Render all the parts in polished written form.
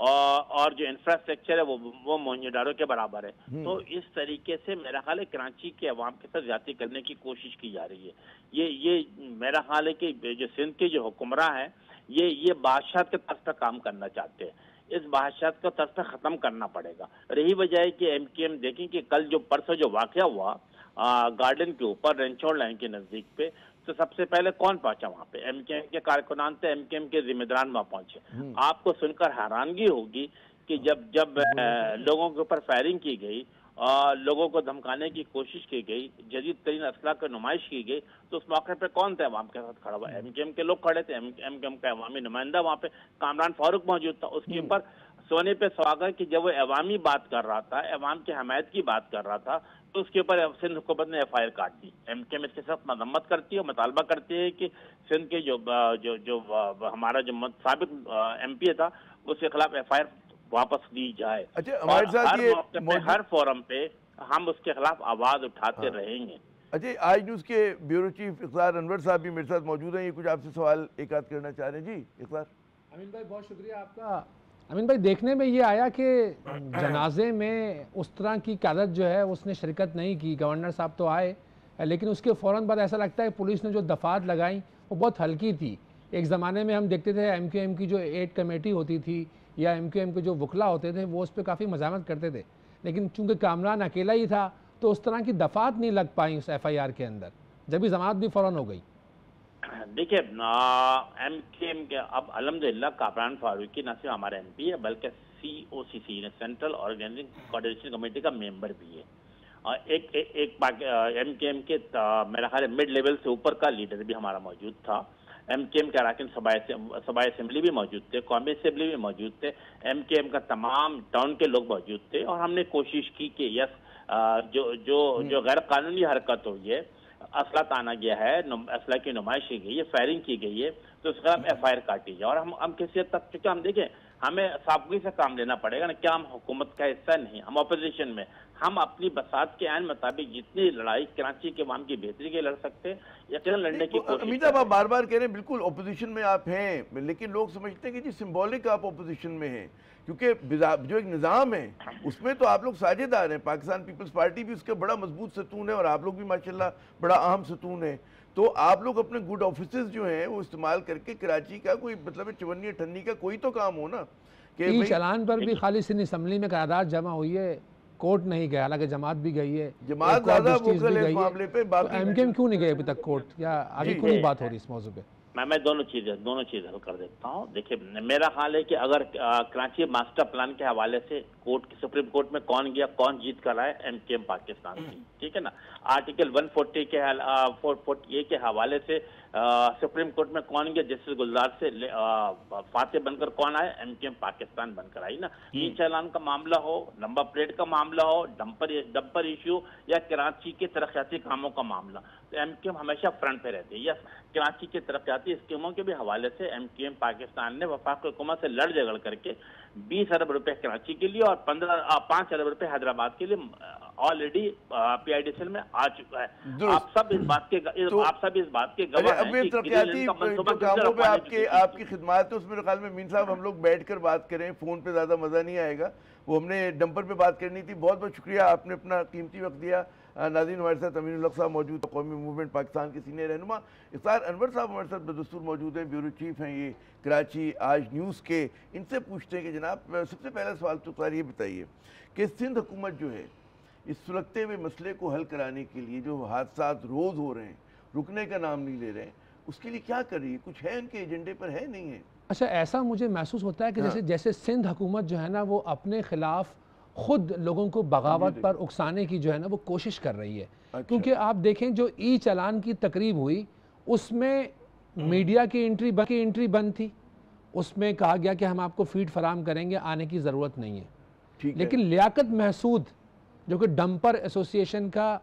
اور جو انفراسٹرکچر ہے وہ موئنجودارو کے برابر ہے. تو اس طریقے سے میرا خیال ہے کراچی کے عوام کے ساتھ زیادتی کرنے کی کوشش کی جا رہی ہے. یہ میرا خیال ہے کہ جو سندھ کے جو حکمراں ہیں یہ بادشاہت کے طرف پر کام کرنا چاہتے ہیں. اس بادشاہت کا طرف ختم کرنا پڑے گا. رہی وجہ ہے کہ ایم دیکھیں کہ کل جو پرسوں جو واقعہ ہوا گارڈن کے اوپر رینچوڑ لائن کے نزدیک پہ, تو سب سے پہلے کون پہنچا وہاں پہ؟ ایم کے کارکنان تھے, ایم کے ذمہ داران وہاں پہنچے. آپ کو سن کر حیرانگی ہوگی کہ جب لوگوں کے اوپر فائرنگ کی گئی اور لوگوں کو دھمکانے کی کوشش کی گئی, جدید ترین اسلحہ کی نمائش کی گئی, تو اس موقع پہ کون تھا عوام کے ساتھ کھڑا ہوا؟ ایم کے لوگ کھڑے تھے. ایم کا عوامی نمائندہ وہاں پہ کامران فاروق موجود تھا. اس کے اوپر سونے پہ سہاگا کہ جب وہ عوامی بات کر رہا تھا, عوام کی حمایت کی بات کر رہا تھا, تو اس کے اوپر سندھ حکومت نے ایف آئی آر کاٹ دی. ایم کے اس کے ساتھ مذمت کرتی ہے, مطالبہ کرتی ہے کہ سندھ کے جو ہمارا جو سابق ایم پی تھا اس کے خلاف ایف آئی آر واپس دی جائے. ہر فورم پہ ہم اس کے خلاف آواز اٹھاتے رہیں گے. اچھا, آج نیوز کے بیورو چیف اقرار انور صاحب بھی میرے ساتھ موجود ہیں. یہ کچھ آپ سے سوال ایک آدھ کرنا چاہ رہے ہیں. جی اقرار. امین بھائی بہت شکریہ آپ کا. امین بھائی, دیکھنے میں یہ آیا کہ جنازے میں اس طرح کی قیادت جو ہے اس نے شرکت نہیں کی. گورنر صاحب تو آئے, لیکن اس کے فوراً بعد ایسا لگتا ہے پولیس نے جو دفعات لگائیں وہ بہت ہلکی تھی. ایک زمانے میں ہم دیکھتے تھے ایم کیو ایم کی جو 8 کمیٹی ہوتی تھی یا ایم کیو ایم کے جو وکلا ہوتے تھے وہ اس پہ کافی مزاحمت کرتے تھے, لیکن چونکہ کامران اکیلا ہی تھا تو اس طرح کی دفعات نہیں لگ پائیں اس ایف آئی آر کے اندر, جبھی ضمانت بھی فوراً ہو گئی. دیکھیں ایم کے ایم کے اب الحمدللہ کامران فاروقی نہ صرف ہمارا ایم پی ہے بلکہ سی او سی سی سینٹرل آرگنائزنگ کوآرڈینیشن کمیٹی کا ممبر بھی ہے. ایک ایم کے ایم کے میرا خیال ہے مڈ لیول سے اوپر کا لیڈر بھی ہمارا موجود تھا. ایم کے ایم کے اراکین صوبائی اسمبلی بھی موجود تھے, قومی اسمبلی بھی موجود تھے, ایم کے ایم کا تمام ٹاؤن کے لوگ موجود تھے. اور ہم نے کوشش کی کہ یس جو غیر قانونی حرکت ہوئی ہے, اسلحہ تانا گیا ہے, اسلحہ کی نمائش کی گئی ہے, فائرنگ کی گئی ہے, تو اس کے خلاف ایف آئی آر کاٹی جائے. اور ہم کسی حد تک, چونکہ ہم دیکھیں ہمیں سابقی سے کام لینا پڑے گا نا, کیا ہم حکومت کا حصہ نہیں, ہم اپوزیشن میں, ہم اپنی بساط کے عین مطابق جتنی لڑائی کراچی کے عوام کی بہتری کے لڑ سکتے یقیناً لڑنے کی کوشش. امید صاحب, آپ بار بار کہہ رہے ہیں بالکل اپوزیشن میں آپ ہیں, لیکن لوگ سمجھتے ہیں کہ جی سمبولک آپ اپوزیشن میں ہیں, کیونکہ جو ایک نظام ہے اس میں تو آپ لوگ ساجھیدار ہیں. پاکستان پیپلز پارٹی بھی اس کا بڑا مضبوط ستون ہے اور آپ لوگ بھی ماشاءاللہ بڑا اہم ستون ہے. تو آپ لوگ اپنے گڈ آفیسز جو ہیں وہ استعمال کر کے کراچی کا کوئی مطلب چونی اٹھنی کا کوئی تو کام ہو نا. ای چلان پر بھی خالی سندھ اسمبلی میں قرارداد جمع ہوئی ہے, کورٹ نہیں گیا, حالانکہ جماعت بھی گئی ہے, جماعت زیادہ ووکل ہے اس معاملے پہ. ایم کے ایم کیوں نہیں گئے ابھی تک کورٹ, یا آگے کیوں نہیں بات ہو رہی اس موضوع پہ؟ میں دونوں چیزیں حل کر دیتا ہوں. دیکھیں میرا خیال ہے کہ اگر کراچی ماسٹر پلان کے حوالے سے سپریم کورٹ میں کون گیا, کون جیت کر آئے, ایم کے ایم پاکستان کی, ٹھیک ہے نا. آرٹیکل 140 کے حوالے سے سپریم کورٹ میں کون گیا, جسٹس گلزار سے فاتح بن کر کون آئے, ایم کے ایم پاکستان بن کر آئی نا. ای چالان کا معاملہ ہو, نمبر پلیٹ کا معاملہ ہو, ڈمپر ایشو یا کراچی کے ترقیاتی کاموں کا معاملہ, تو ایم کے ایم ہمیشہ فرنٹ پہ رہتے ہیں. یس, کراچی کے ترقیاتی اسکیموں کے بھی حوالے سے ایم کے ایم پاکستان نے وفاقی حکومت سے لڑ جھگڑ کر کے 20 ارب روپے کراچی کے لیے اور 5 ارب روپے حیدرآباد کے لیے already P I D C میں آ چکا ہے. آپ سب اس بات کے گواہ ہیں. ترقیاتی کاموں پہ آپ کی خدمات ہے, اس میرے خیال میں مین صاحب ہم لوگ بیٹھ کر بات کریں, فون پہ زیادہ مزہ نہیں آئے گا, وہ ہم نے ڈمپر پہ بات کرنی تھی. بہت بہت شکریہ, آپ نے اپنا قیمتی وقت دیا. ناظرین, ہمارے ساتھ امین الحق صاحب موجود, قومی موومنٹ پاکستان کے سینئر رہنما. اقرار انور صاحب ہمارے ساتھ بدستور موجود ہیں, بیورو چیف ہیں یہ کراچی آج نیوز کے. ان سے پوچھتے ہیں کہ جناب سب سے پہلا سوال تو اقرار یہ بتائیے کہ سندھ حکومت جو ہے اس سلگتے ہوئے مسئلے کو حل کرانے کے لیے جو حادثات روز ہو رہے ہیں, رکنے کا نام نہیں لے رہے ہیں, اس کے لیے کیا کر رہی ہے؟ کچھ ہے ان کے ایجنڈے پر, ہے نہیں ہے؟ اچھا, ایسا مجھے محسوس ہوتا ہے کہ جیسے سندھ حکومت جو ہے نا وہ اپنے خلاف خود لوگوں کو بغاوت پر اکسانے کی جو ہے نا وہ کوشش کر رہی ہے. کیونکہ آپ دیکھیں جو ای چالان کی تقریب ہوئی اس میں میڈیا کی انٹری بند تھی, اس میں کہا گیا کہ ہم آپ کو فیڈ فراہم کریں گے, آنے کی ضرورت نہیں ہے. لیکن لیاقت محسود جو کہ ڈمپر ایسوسی ایشن کا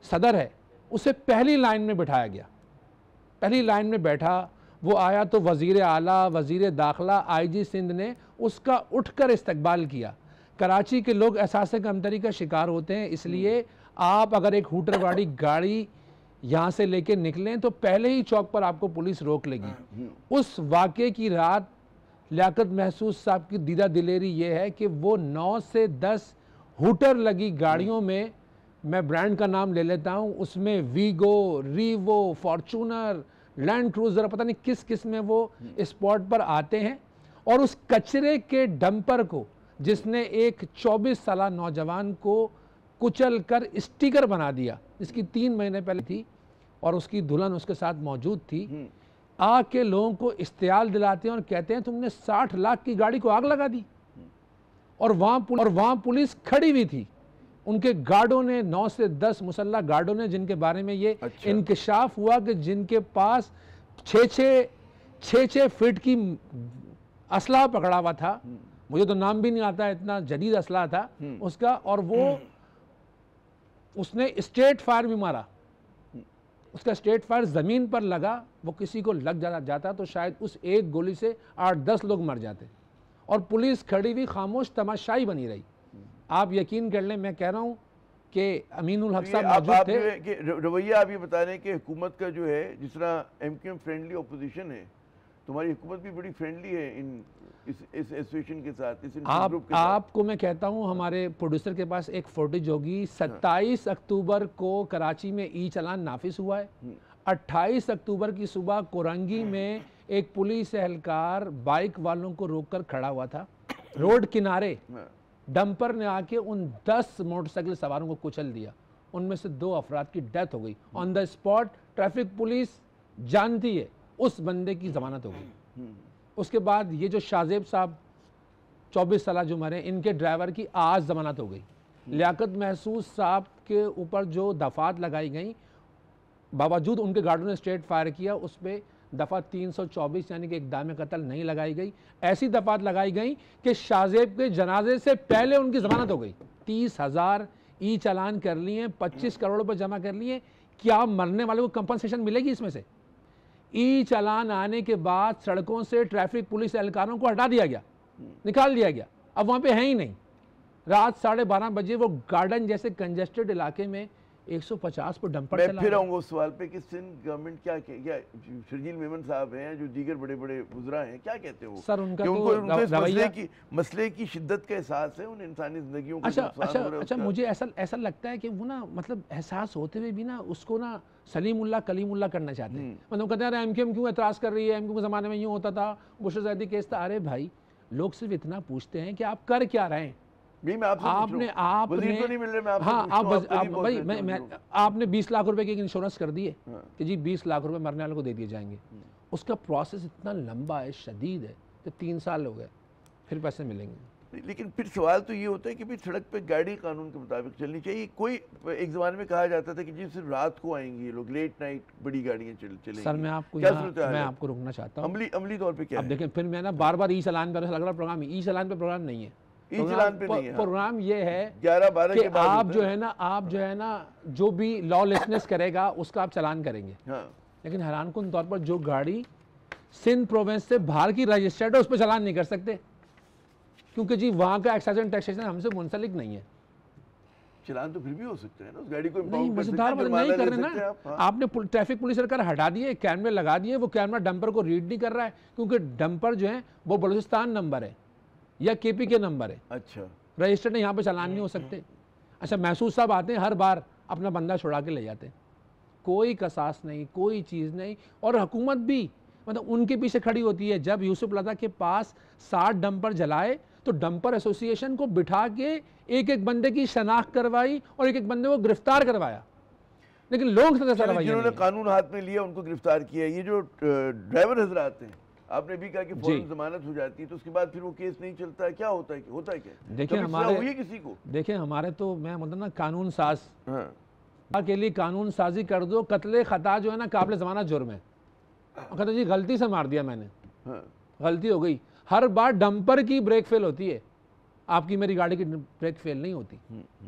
صدر ہے, اسے پہلی لائن میں بٹھایا گیا. پہلی لائن میں بیٹھا, وہ آیا تو وزیر اعلیٰ, وزیر داخلہ, آئی جی سندھ نے اس کا اٹھ کر استقبال کیا. کراچی کے لوگ احساس کمتری کا شکار ہوتے ہیں, اس لیے آپ اگر ایک ہوٹر والی گاڑی یہاں سے لے کے نکلیں تو پہلے ہی چوک پر آپ کو پولیس روک لے گی. اس واقعے کی رات لیاقت محسوس صاحب کی دیدہ دلیری یہ ہے کہ وہ 9 سے 10 ہوٹر لگی گاڑیوں میں برانڈ کا نام لے لیتا ہوں، اس میں Vigo, Revo, Fortuner, Land Cruiser, پتہ نہیں کس کس میں وہ اسپاٹ پر آتے ہیں، اور اس کچرے کے ڈمپر کو جس نے ایک 24 سالہ نوجوان کو کچل کر اسٹیکر بنا دیا، جس کی 3 مہینے پہلے تھی اور اس کی دلہن اس کے ساتھ موجود تھی، آ کے لوگوں کو اشتعال دلاتے ہیں اور کہتے ہیں تم نے 60 لاکھ کی گاڑی کو آگ لگا دی، اور وہاں پولیس کھڑی ہوئی تھی، ان کے گارڈوں نے 9 سے 10 مسلح گارڈوں نے، جن کے بارے میں یہ انکشاف ہوا کہ جن کے پاس 6 فٹ کی اسلحہ پکڑا ہوا تھا، مجھے تو نام بھی نہیں آتا، اتنا جدید اسلحہ تھا اس کا، اور اس نے اسٹریٹ فائر بھی مارا، اس کا اسٹریٹ فائر زمین پر لگا، وہ کسی کو لگ جاتا تو شاید اس ایک گولی سے 8-10 لوگ مر جاتے، اور پولیس کھڑی ہوئی خاموش تماشائی بنی رہی۔ آپ یقین کر لیں، میں کہہ رہا ہوں کہ امین الحق صاحب موجود تھے۔ رویہ آپ یہ بتا رہے ہیں کہ حکومت کا جو ہے، جس طرح ایم کیو ایم فرینڈلی اپوزیشن ہے، تمہاری حکومت بھی بڑی فرینڈلی ہے اس ایسوسیشن کے ساتھ، اس گروپ کے ساتھ۔ آپ کو میں کہتا ہوں، ہمارے پروڈیوسر کے پاس ایک فوٹیج ہوگی، 27 اکتوبر کو کراچی میں ای چلان نافذ ہوا ہے، 28 اکتوبر کی صبح کورنگی میں ایک پولیس اہلکار بائک والوں کو روک کر کھڑا ہوا تھا، روڈ کنارے ڈمپر نے آ کے ان 10 موٹر سائیکل سواروں کو کچل دیا، ان میں سے 2 افراد کی ڈیتھ ہو گئی آن دا اسپاٹ۔ ٹریفک پولیس جانتی ہے اس بندے کی ضمانت ہو گئی۔ اس کے بعد یہ جو شاہزیب صاحب 24 سالہ جو مرے، ان کے ڈرائیور کی آج ضمانت ہو گئی۔ لیاقت محسوس صاحب کے اوپر جو دفعات لگائی گئیں، باوجود ان کے گارڈوں نے اسٹریٹ فائر کیا، اس پہ دفعہ 324 یعنی کہ اقدام قتل نہیں لگائی گئی، ایسی دفعات لگائی گئیں کہ شاہزیب کے جنازے سے پہلے ان کی ضمانت ہو گئی۔ 30,000 ای چالان کر لیے، 25 کروڑ روپے جمع کر لیے، کیا مرنے والے کو کمپنسیشن ملے گی اس میں سے؟ ای چالان آنے کے بعد سڑکوں سے ٹریفک پولیس اہلکاروں کو ہٹا دیا گیا، نکال دیا گیا، اب وہاں پہ ہیں ہی نہیں۔ رات 12:30 بجے وہ گارڈن جیسے کنجسٹڈ علاقے میں 150 پر ڈمپر چلا۔ میں پھر آؤں گا اس سوال پہ کہ سندھ گورنمنٹ کیا شرجیل میمن صاحب ہیں، جو دیگر بڑے بڑے وزراء ہیں، کیا کہتے ہیں وہ؟ سر ان کا مسئلے کی شدت کا احساس ہے، ان انسانی زندگیوں کا نقصان ہو رہا ہے۔ اچھا، مجھے ایسا لگتا ہے کہ وہ نا، مطلب احساس ہوتے ہوئے بھی نا اس کو نا سلیم اللہ کلیم اللہ کرنا چاہتے ہیں۔ مطلب کہتے ہیں ایم کیو ایم کیوں اعتراض کر رہی ہے، ایم کیو کے زمانے میں یوں ہوتا تھا، بشر زیدی کیس تھا۔ ارے بھائی، لوگ صرف اتنا پوچھتے ہیں کہ آپ کر کیا رہے ہیں؟ آپ نے 20 لاکھ روپے کی انشورنس کر دی ہے کہ جی 20 لاکھ روپے مرنے والوں کو دے دیے جائیں گے، اس کا پروسیس اتنا لمبا ہے، شدید ہے کہ 3 سال ہو گئے، پھر پیسے ملیں گے۔ لیکن پھر سوال تو یہ ہوتا ہے کہ پھر سڑک پہ گاڑی قانون کے مطابق چلنی چاہیے۔ کوئی ایک زمانے میں کہا جاتا تھا کہ جی صرف رات کو آئیں گے یہ لوگ، لیٹ نائٹ بڑی گاڑیاں چلیں گی۔ سر میں آپ کو روکنا چاہتا ہوں، عملی طور پہ کیا ہے؟ اب دیکھیں، پھر میں نا بار بار ای چالان پر لگ رہا پروگرام، ای چالان پہ پروگرام نہیں ہے، پروگرام یہ ہے کہ آپ جو ہے نا جو بھی لا لیسنس کرے گا اس کا آپ چالان کریں گے، لیکن حیران کن طور پر جو گاڑی سندھ پروونس سے باہر کی رجسٹرڈ ہے اس پہ چالان نہیں کر سکتے، کیونکہ جی وہاں کا ایکسائز اینڈ ٹیکسیشن ہم سے منسلک نہیں ہے۔ چلان تو پھر بھی ہو سکتا ہے نا، اس گاڑی کو نہیں، مزیدار نہیں کر رہے نا آپ نے ٹریفک پولیس سرکار ہٹا دیے، کیمرے لگا دیے، وہ کیمرہ ڈمپر کو ریڈ نہیں کر رہا ہے، کیونکہ ڈمپر جو ہے وہ بلوچستان نمبر ہے یا کے پی کے نمبر ہے، اچھا رجسٹرڈ یہاں پہ چالان نہیں ہو سکتے۔ اچھا، محسوس صاحب آتے ہیں، ہر بار اپنا بندہ چھڑا کے لے جاتے ہیں، کوئی قصاص نہیں، کوئی چیز نہیں، اور حکومت بھی مطلب ان کے پیچھے کھڑی ہوتی ہے۔ جب یوسف لدھا کے پاس 60 ڈمپر جلائے تو ڈمپر ایسوسی ایشن کو بٹھا کے ایک ایک بندے کی شناخت کروائی اور ایک ایک بندے کو گرفتار کروایا، لیکن لوگ جنہوں نے قانون ہاتھ میں لیا ان کو گرفتار کیا۔ یہ جو ڈرائیور حضرات ہیں، آپ نے بھی کہا کہ فوراً ضمانت ہو جاتی ہے تو اس کے بعد پھر وہ کیس نہیں چلتا ہے، کیا ہوتا ہے کیا؟ دیکھیں ہمارے تو میں مطلب نا قانون ساز کے لیے قانون سازی کر دو، قتل خطا جو ہے نا قابل ضمانت جرم ہے، کہتے جی غلطی سے مار دیا میں نے، غلطی ہو گئی۔ ہر بار ڈمپر کی بریک فیل ہوتی ہے، آپ کی میری گاڑی کی بریک فیل نہیں ہوتی۔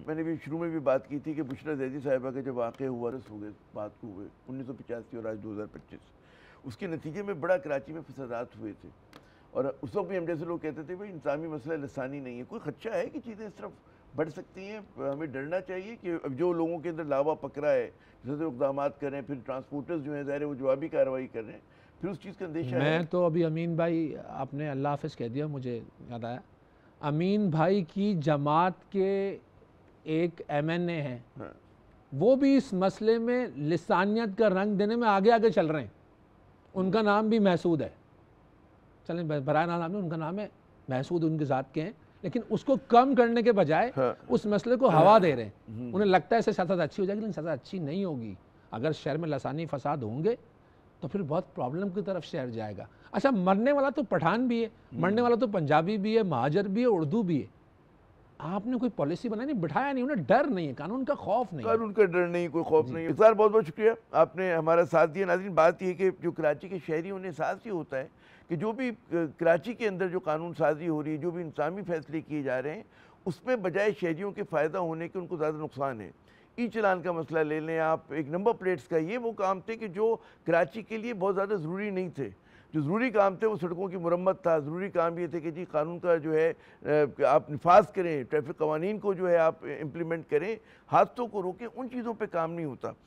میں نے بھی شروع میں بھی بات کی تھی کہ بشرا زیدی صاحبہ کا جب واقعہ ہوا رس ہو گئے بات کو ہوئے 1985 اور آج 2025، اس کے نتیجے میں بڑا کراچی میں فسادات ہوئے تھے، اور اس وقت بھی ہم جیسے لوگ کہتے تھے بھائی انتظامی مسئلہ لسانی نہیں ہے۔ کوئی خدشہ ہے کہ چیزیں اس طرف بڑھ سکتی ہیں؟ ہمیں ڈرنا چاہیے کہ اب جو لوگوں کے اندر لاوا پکڑا ہے، جیسے اقدامات کر رہے ہیں، پھر ٹرانسپورٹرز جو ہیں ظاہر ہے وہ جوابی کارروائی کر رہے ہیں، پھر اس چیز کا اندیشہ ہے۔ میں تو ابھی امین بھائی آپ نے اللہ حافظ کہہ دیا، مجھے یاد آیا امین بھائی کی جماعت کے ایک ایم این اے ہیں، وہ بھی اس مسئلے میں لسانیت کا رنگ دینے میں آگے آگے چل رہے ہیں۔ ان کا نام بھی محسود ہے، چلیں برائے نام ان کا نام ہے محسود، ان کی ذات کے ہیں، لیکن اس کو کم کرنے کے بجائے اس مسئلے کو ہوا دے رہے ہیں۔ انہیں لگتا ہے اس سے سیاست اچھی ہو جائے گی، لیکن سیاست اچھی نہیں ہوگی۔ اگر شہر میں لسانی فساد ہوں گے تو پھر بہت پرابلم کی طرف شہر جائے گا۔ اچھا، مرنے والا تو پٹھان بھی ہے، مرنے والا تو پنجابی بھی ہے، مہاجر بھی ہے، اردو بھی ہے۔ آپ نے کوئی پالیسی بنائی نہیں، بٹھایا نہیں، انہیں ڈر نہیں ہے، قانون کا خوف نہیں ہے۔ قانون کا ڈر نہیں، کوئی خوف نہیں ہے۔ اقبال بہت بہت شکریہ، آپ نے ہمارا ساتھ دیا۔ ناظرین، بات یہ کہ جو کراچی کے شہری انہیں احساس یہ ہوتا ہے کہ جو بھی کراچی کے اندر جو قانون سازی ہو رہی ہے، جو بھی انتظامی فیصلے کیے جا رہے ہیں، اس میں بجائے شہریوں کے فائدہ ہونے کے ان کو زیادہ نقصان ہے۔ ای چلان کا مسئلہ لے لیں آپ، ایک نمبر پلیٹس کا، یہ وہ کام تھے کہ جو کراچی کے لیے بہت زیادہ ضروری نہیں تھے۔ جو ضروری کام تھے وہ سڑکوں کی مرمت تھا، ضروری کام یہ تھے کہ جی قانون کا جو ہے آپ نفاذ کریں، ٹریفک قوانین کو جو ہے آپ امپلیمنٹ کریں، حادثوں کو روکیں، ان چیزوں پہ کام نہیں ہوتا۔